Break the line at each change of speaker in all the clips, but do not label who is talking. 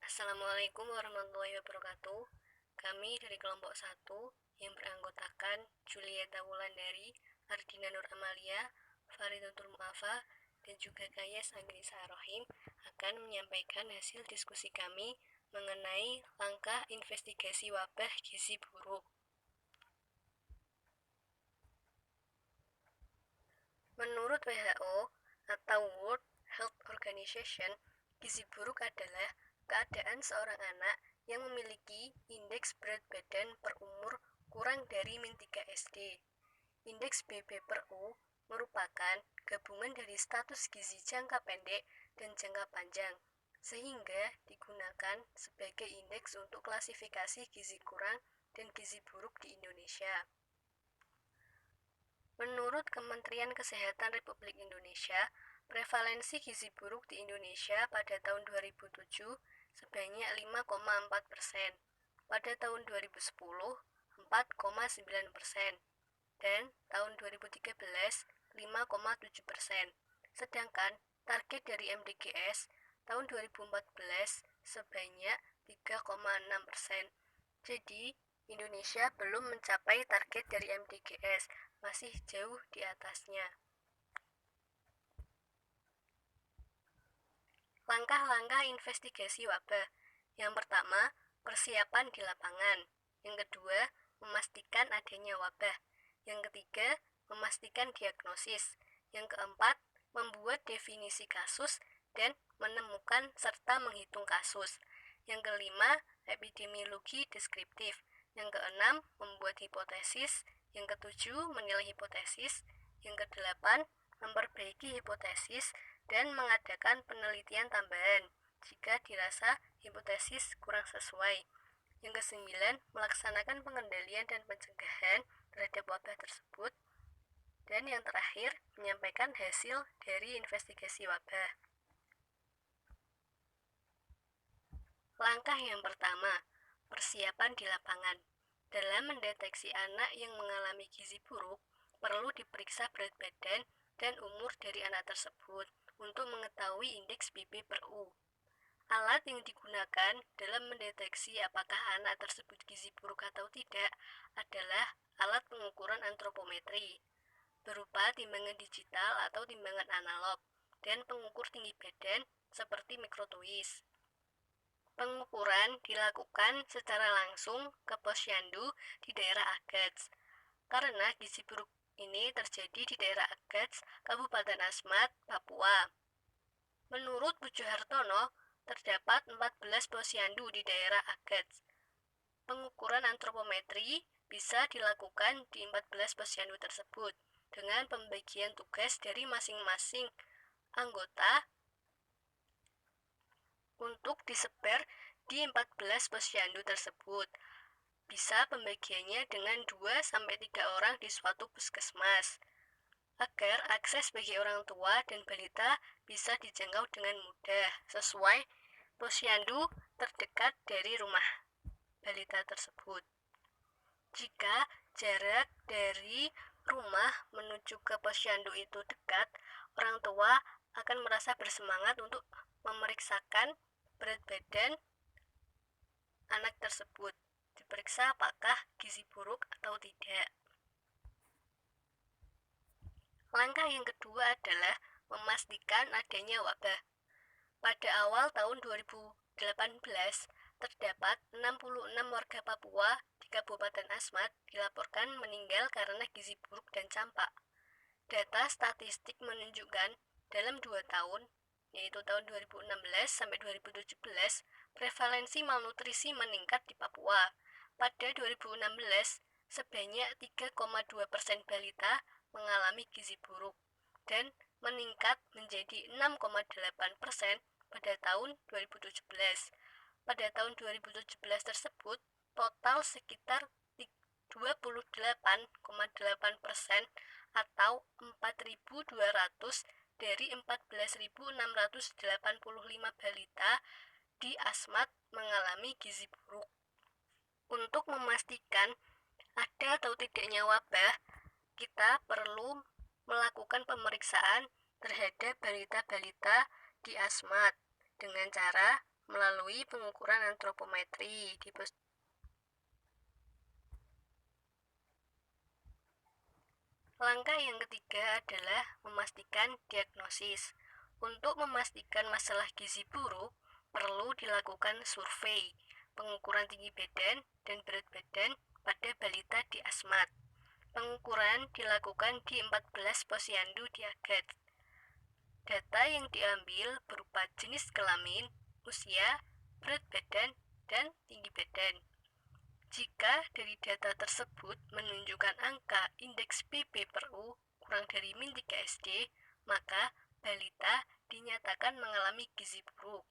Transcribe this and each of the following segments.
Assalamualaikum warahmatullahi wabarakatuh. Kami dari kelompok 1 yang beranggotakan Julieta Wulandari, Ardina Nur Amalia, Faridatul Mu'afa, dan juga Kayas Angrisa Rohim akan menyampaikan hasil diskusi kami mengenai langkah investigasi wabah gizi buruk. Menurut WHO atau World Health Organization, gizi buruk adalah keadaan seorang anak yang memiliki indeks berat badan per umur kurang dari min 3 SD. Indeks BB per U merupakan gabungan dari status gizi jangka pendek dan jangka panjang, sehingga digunakan sebagai indeks untuk klasifikasi gizi kurang dan gizi buruk di Indonesia. Menurut Kementerian Kesehatan Republik Indonesia, prevalensi gizi buruk di Indonesia pada tahun 2007 sebanyak 5,4%, pada tahun 2010 4,9%, dan tahun 2013 5,7%. Sedangkan target dari MDGs tahun 2014 sebanyak 3,6%. Jadi, Indonesia belum mencapai target dari MDGs, masih jauh di atasnya. Langkah-langkah investigasi wabah. Yang pertama, persiapan di lapangan. Yang kedua, memastikan adanya wabah. Yang ketiga, memastikan diagnosis. Yang keempat, membuat definisi kasus dan menemukan serta menghitung kasus. Yang kelima, epidemiologi deskriptif. Yang keenam, membuat hipotesis. Yang ketujuh, menilai hipotesis. Yang kedelapan, memperbaiki hipotesis dan mengadakan penelitian tambahan jika dirasa hipotesis kurang sesuai. Yang kesembilan, melaksanakan pengendalian dan pencegahan terhadap wabah tersebut. Dan yang terakhir, menyampaikan hasil dari investigasi wabah. Langkah yang pertama, persiapan di lapangan. Dalam mendeteksi anak yang mengalami gizi buruk, perlu diperiksa berat badan dan umur dari anak tersebut untuk mengetahui indeks BB per U. Alat yang digunakan dalam mendeteksi apakah anak tersebut gizi buruk atau tidak adalah alat pengukuran antropometri, berupa timbangan digital atau timbangan analog, dan pengukur tinggi badan seperti mikrotwist. Pengukuran dilakukan secara langsung ke posyandu di daerah Agats, karena gizi buruk ini terjadi di daerah Agats, Kabupaten Asmat, Papua. Menurut Pujo Hartono, terdapat 14 posyandu di daerah Agats. Pengukuran antropometri bisa dilakukan di 14 posyandu tersebut dengan pembagian tugas dari masing-masing anggota untuk disebar di 14 posyandu tersebut. Bisa pembagiannya dengan 2-3 orang di suatu puskesmas, agar akses bagi orang tua dan balita bisa dijangkau dengan mudah sesuai posyandu terdekat dari rumah balita tersebut. Jika jarak dari rumah menuju ke posyandu itu dekat, orang tua akan merasa bersemangat untuk memeriksakan berat badan anak tersebut, diperiksa apakah gizi buruk atau tidak. Langkah yang kedua adalah memastikan adanya wabah. Pada awal tahun 2018, terdapat 66 warga Papua di Kabupaten Asmat dilaporkan meninggal karena gizi buruk dan campak. Data statistik menunjukkan dalam 2 tahun, yaitu tahun 2016 sampai 2017, prevalensi malnutrisi meningkat di Papua. Pada 2016, sebanyak 3,2% balita mengalami gizi buruk dan meningkat menjadi 6,8% pada tahun 2017. Pada tahun 2017 tersebut, total sekitar 28,8% atau 4.200 dari 14.685 balita di Asmat mengalami gizi buruk. Untuk memastikan ada atau tidaknya wabah, kita perlu melakukan pemeriksaan terhadap balita-balita di Asmat dengan cara melalui pengukuran antropometri. Langkah yang ketiga adalah memastikan diagnosis. Untuk memastikan masalah gizi buruk, perlu dilakukan survei, pengukuran tinggi badan dan berat badan pada balita di Asmat. Pengukuran dilakukan di 14 posyandu di Agat. Data yang diambil berupa jenis kelamin, usia, berat badan, dan tinggi badan. Jika dari data tersebut menunjukkan angka indeks PP/U kurang dari min 3 SD, maka balita dinyatakan mengalami gizi buruk.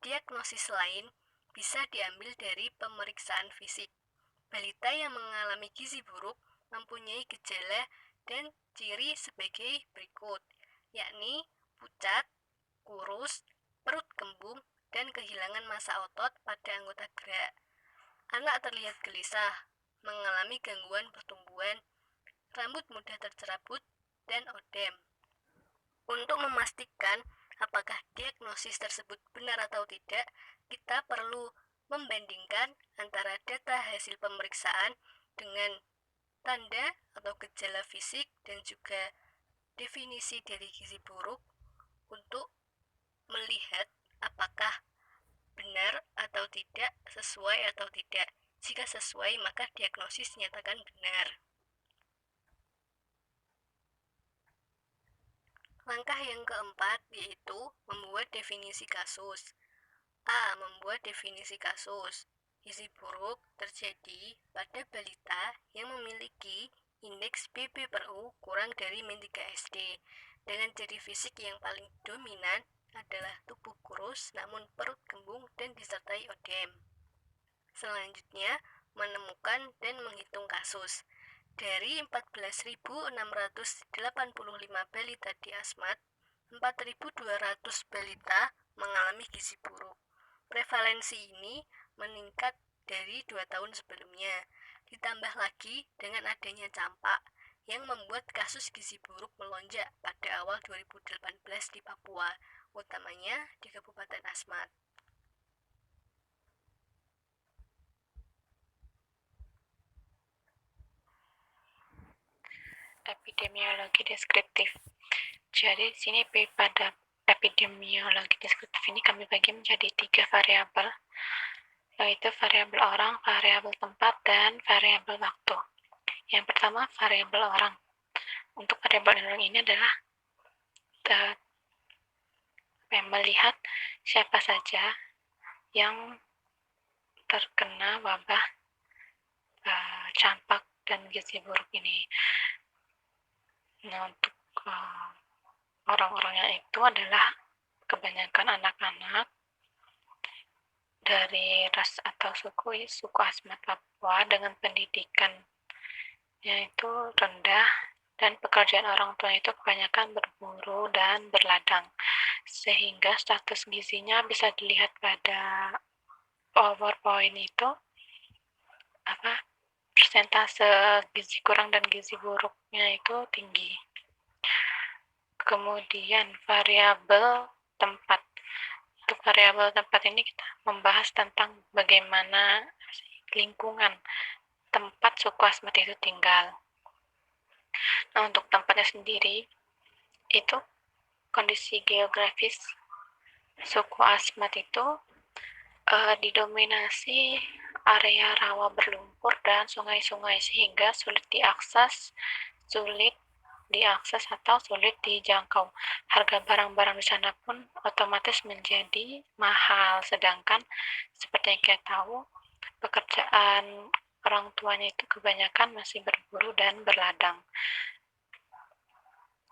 Diagnosis lain bisa diambil dari pemeriksaan fisik. Balita yang mengalami gizi buruk mempunyai gejala dan ciri sebagai berikut, yakni pucat, kurus, perut kembung, dan kehilangan massa otot pada anggota gerak. Anak terlihat gelisah, mengalami gangguan pertumbuhan, rambut mudah tercerabut, dan odem. Untuk memastikan apakah diagnosis tersebut benar atau tidak, kita perlu membandingkan antara data hasil pemeriksaan dengan tanda atau gejala fisik dan juga definisi dari gizi buruk untuk melihat apakah benar atau tidak, sesuai atau tidak. Jika sesuai, maka diagnosis nyatakan benar. Langkah yang keempat yaitu membuat definisi kasus. A. Membuat definisi kasus. Gizi buruk terjadi pada balita yang memiliki indeks PP/U kurang dari min 3 SD dengan ciri fisik yang paling dominan adalah tubuh kurus namun perut kembung dan disertai odem. Selanjutnya, menemukan dan menghitung kasus. Dari 14.685 balita di Asmat, 4.200 balita mengalami gizi buruk. Prevalensi ini meningkat dari 2 tahun sebelumnya. Ditambah lagi dengan adanya campak yang membuat kasus gizi buruk melonjak pada awal 2018 di Papua, utamanya di Kabupaten Asmat.
Epidemiologi deskriptif. Jadi di sini pada epidemiologi deskriptif ini kami bagi menjadi 3 variabel, yaitu variabel orang, variabel tempat, dan variabel waktu. Yang pertama, variabel orang. Untuk variabel orang ini adalah melihat siapa saja yang terkena wabah campak dan gizi buruk ini. Nah, untuk orang-orangnya itu adalah kebanyakan anak-anak dari ras atau suku Asmat Papua dengan pendidikan yaitu rendah, dan pekerjaan orang tua itu kebanyakan berburu dan berladang, sehingga status gizinya bisa dilihat pada PowerPoint itu persentase gizi kurang dan gizi buruknya itu tinggi. Kemudian variabel tempat. Untuk variabel tempat ini kita membahas tentang bagaimana lingkungan tempat suku Asmat itu tinggal. Nah, untuk tempatnya sendiri itu kondisi geografis suku Asmat itu didominasi area rawa berlumpur dan sungai-sungai, sehingga sulit diakses atau sulit dijangkau. Harga barang-barang di sana pun otomatis menjadi mahal, sedangkan seperti yang kita tahu, pekerjaan orang tuanya itu kebanyakan masih berburu dan berladang.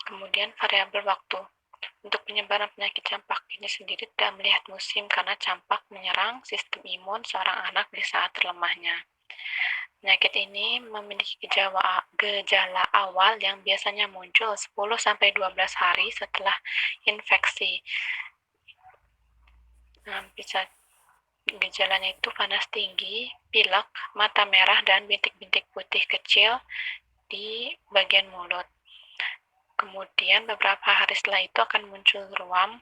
Kemudian variabel waktu. Untuk penyebaran penyakit campak ini sendiri tidak melihat musim karena campak menyerang sistem imun seorang anak di saat terlemahnya. Penyakit ini memiliki gejala awal yang biasanya muncul 10-12 hari setelah infeksi. Nah, gejalanya itu panas tinggi, pilek, mata merah, dan bintik-bintik putih kecil di bagian mulut. Kemudian beberapa hari setelah itu akan muncul ruam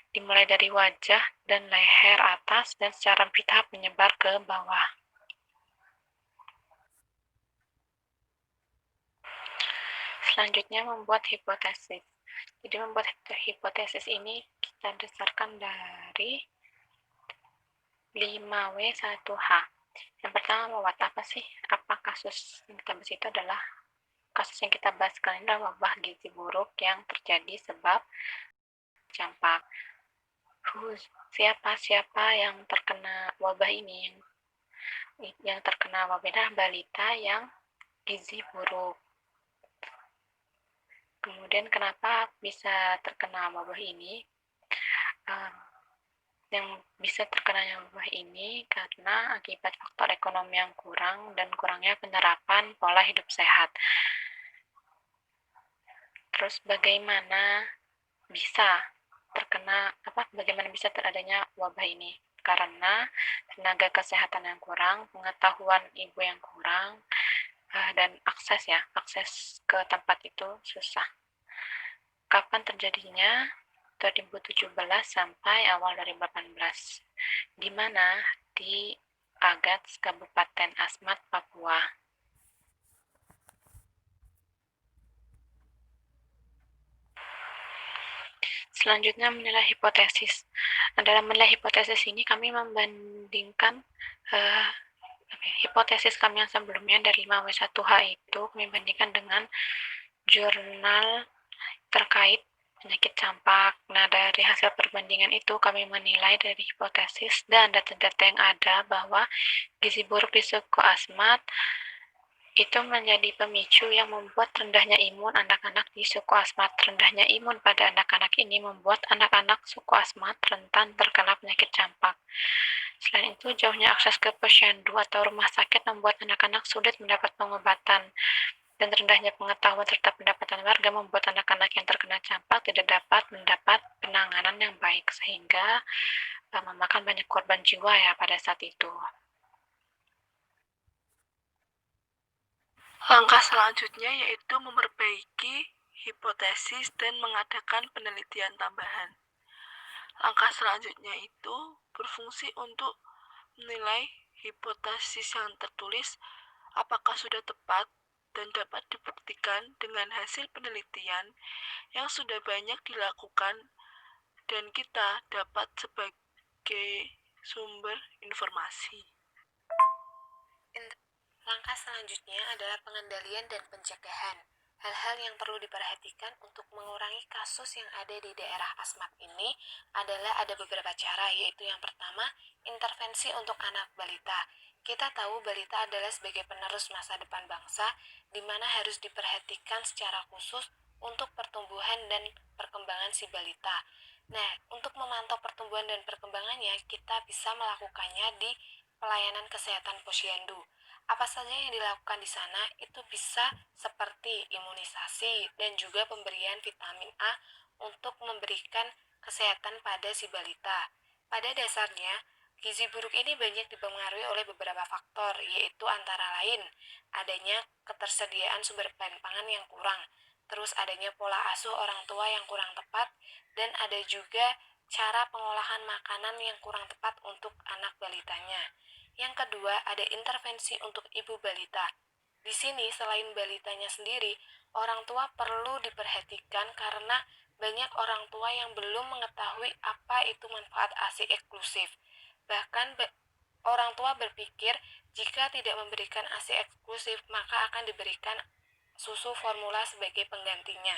dimulai dari wajah dan leher atas dan secara bertahap menyebar ke bawah. Selanjutnya membuat hipotesis. Jadi membuat hipotesis ini kita dasarkan dari 5W1H. Yang pertama, membuat apa sih? Apa kasus yang kita bahas itu adalah kasus yang kita bahas kali ini adalah wabah gizi buruk yang terjadi sebab campak. Siapa yang terkena wabah ini? Yang terkena wabah ini adalah balita yang gizi buruk. Kemudian kenapa bisa terkena wabah ini? Yang bisa terkena wabah ini karena akibat faktor ekonomi yang kurang dan kurangnya penerapan pola hidup sehat. Terus bagaimana bisa teradanya wabah ini? Karena tenaga kesehatan yang kurang, pengetahuan ibu yang kurang, dan akses ke tempat itu susah. Kapan terjadinya? 2017 sampai awal 2018. Di mana? Di Agats, Kabupaten Asmat, Papua. Selanjutnya menilai hipotesis. Dalam menilai hipotesis ini kami membandingkan hipotesis kami yang sebelumnya dari 5W1H itu kami bandingkan dengan jurnal terkait penyakit campak. Nah, dari hasil perbandingan itu kami menilai dari hipotesis dan data-data yang ada bahwa gizi buruk di suku Asmat itu menjadi pemicu yang membuat rendahnya imun anak-anak di suku Asmat. Rendahnya imun pada anak-anak ini membuat anak-anak suku Asmat rentan terkena penyakit campak. Selain itu, jauhnya akses ke posyandu atau rumah sakit membuat anak-anak sulit mendapat pengobatan. Dan rendahnya pengetahuan serta pendapatan warga membuat anak-anak yang terkena campak tidak dapat mendapat penanganan yang baik, sehingga memakan banyak korban jiwa ya pada saat itu.
Langkah selanjutnya yaitu memperbaiki hipotesis dan mengadakan penelitian tambahan. Langkah selanjutnya itu berfungsi untuk menilai hipotesis yang tertulis apakah sudah tepat dan dapat dibuktikan dengan hasil penelitian yang sudah banyak dilakukan dan kita dapat sebagai sumber informasi.
Langkah selanjutnya adalah pengendalian dan pencegahan. Hal-hal yang perlu diperhatikan untuk mengurangi kasus yang ada di daerah Asmat ini adalah ada beberapa cara, yaitu yang pertama, intervensi untuk anak balita. Kita tahu balita adalah sebagai penerus masa depan bangsa, di mana harus diperhatikan secara khusus untuk pertumbuhan dan perkembangan si balita. Nah, untuk memantau pertumbuhan dan perkembangannya, kita bisa melakukannya di pelayanan kesehatan posyandu. Apa saja yang dilakukan di sana itu bisa seperti imunisasi dan juga pemberian vitamin A untuk memberikan kesehatan pada si balita. Pada dasarnya, gizi buruk ini banyak dipengaruhi oleh beberapa faktor, yaitu antara lain adanya ketersediaan sumber bahan pangan yang kurang, terus adanya pola asuh orang tua yang kurang tepat, dan ada juga cara pengolahan makanan yang kurang tepat untuk anak balitanya. Yang kedua, ada intervensi untuk ibu balita. Di sini, selain balitanya sendiri, orang tua perlu diperhatikan karena banyak orang tua yang belum mengetahui apa itu manfaat ASI eksklusif. Bahkan orang tua berpikir jika tidak memberikan ASI eksklusif, maka akan diberikan susu formula sebagai penggantinya.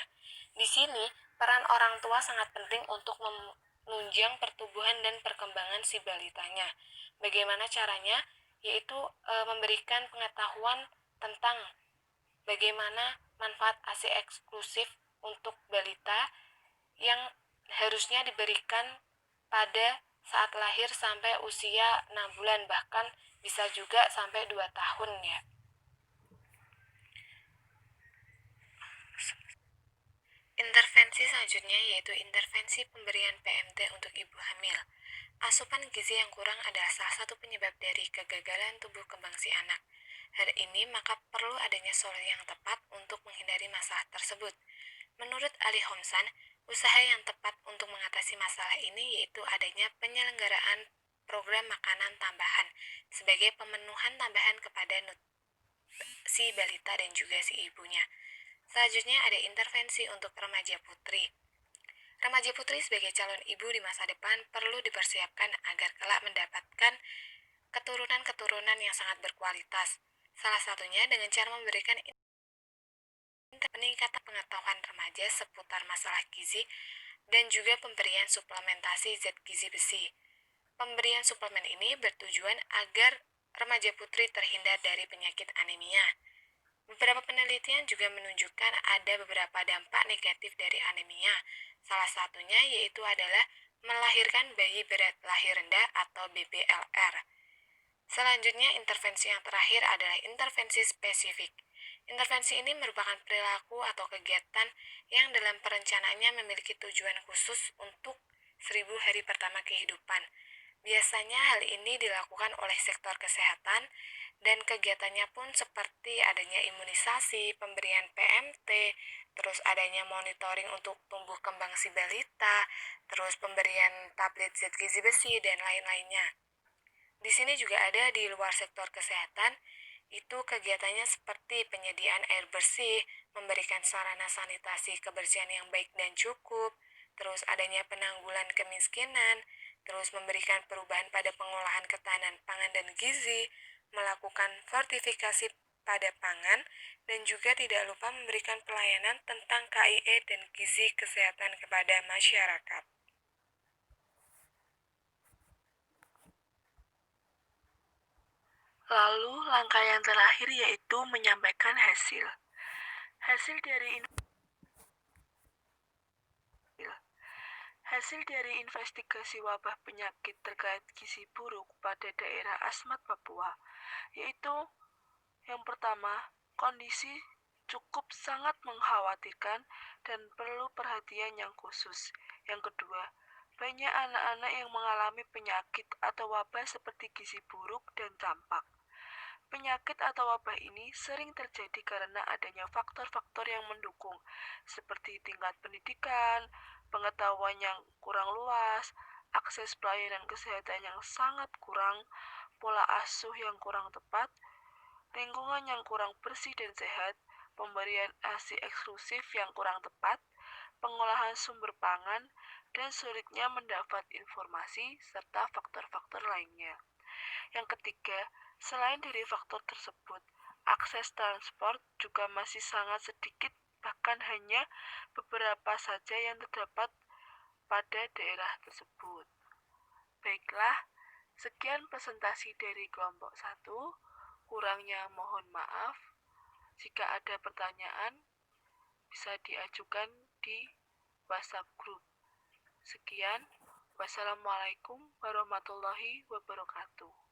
Di sini, peran orang tua sangat penting untuk menunjang pertumbuhan dan perkembangan si balitanya. Bagaimana caranya? Yaitu memberikan pengetahuan tentang bagaimana manfaat ASI eksklusif untuk balita yang harusnya diberikan pada saat lahir sampai usia 6 bulan, bahkan bisa juga sampai 2 tahun ya. Intervensi selanjutnya yaitu intervensi pemberian PMT untuk ibu hamil. Asupan gizi yang kurang adalah salah satu penyebab dari kegagalan tumbuh kembang si anak. Hal ini maka perlu adanya solusi yang tepat untuk menghindari masalah tersebut. Menurut Ali Homsan,
Usaha yang tepat untuk mengatasi masalah ini yaitu adanya penyelenggaraan program makanan tambahan sebagai pemenuhan tambahan kepada si balita dan juga si ibunya. Selanjutnya ada intervensi untuk remaja putri. Remaja putri sebagai calon ibu di masa depan perlu dipersiapkan agar kelak mendapatkan keturunan-keturunan yang sangat berkualitas. Salah satunya dengan cara memberikan peningkatan pengetahuan remaja seputar masalah gizi dan juga pemberian suplementasi zat gizi besi. Pemberian suplemen ini bertujuan agar remaja putri terhindar dari penyakit anemia. Beberapa penelitian juga menunjukkan ada beberapa dampak negatif dari anemia. Salah satunya yaitu adalah melahirkan bayi berat lahir rendah atau BBLR. Selanjutnya, intervensi yang terakhir adalah intervensi spesifik. Intervensi ini merupakan perilaku atau kegiatan yang dalam perencanaannya memiliki tujuan khusus untuk 1000 hari pertama kehidupan. Biasanya hal ini dilakukan oleh sektor kesehatan dan kegiatannya pun seperti adanya imunisasi, pemberian PMT, terus adanya monitoring untuk tumbuh kembang si balita, terus pemberian tablet zat gizi besi, dan lain-lainnya. Di sini juga ada di luar sektor kesehatan, itu kegiatannya seperti penyediaan air bersih, memberikan sarana sanitasi kebersihan yang baik dan cukup, terus adanya penanggulan kemiskinan, terus memberikan perubahan pada pengolahan ketahanan pangan dan gizi, melakukan fortifikasi pada pangan, dan juga tidak lupa memberikan pelayanan tentang KIE dan gizi kesehatan kepada masyarakat.
Lalu, langkah yang terakhir yaitu menyampaikan hasil. Hasil dari investigasi wabah penyakit terkait gizi buruk pada daerah Asmat Papua, yaitu yang pertama, kondisi cukup sangat mengkhawatirkan dan perlu perhatian yang khusus. Yang kedua, banyak anak-anak yang mengalami penyakit atau wabah seperti gizi buruk dan campak. Penyakit atau wabah ini sering terjadi karena adanya faktor-faktor yang mendukung, seperti tingkat pendidikan, pengetahuan yang kurang luas, akses pelayanan kesehatan yang sangat kurang, pola asuh yang kurang tepat, lingkungan yang kurang bersih dan sehat, pemberian ASI eksklusif yang kurang tepat, pengolahan sumber pangan, dan sulitnya mendapat informasi, serta faktor-faktor lainnya. Yang ketiga, selain dari faktor tersebut, akses transport juga masih sangat sedikit, bahkan hanya beberapa saja yang terdapat pada daerah tersebut. Baiklah, sekian presentasi dari kelompok 1. Kurangnya mohon maaf. Jika ada pertanyaan, bisa diajukan di WhatsApp group. Sekian, wassalamualaikum warahmatullahi wabarakatuh.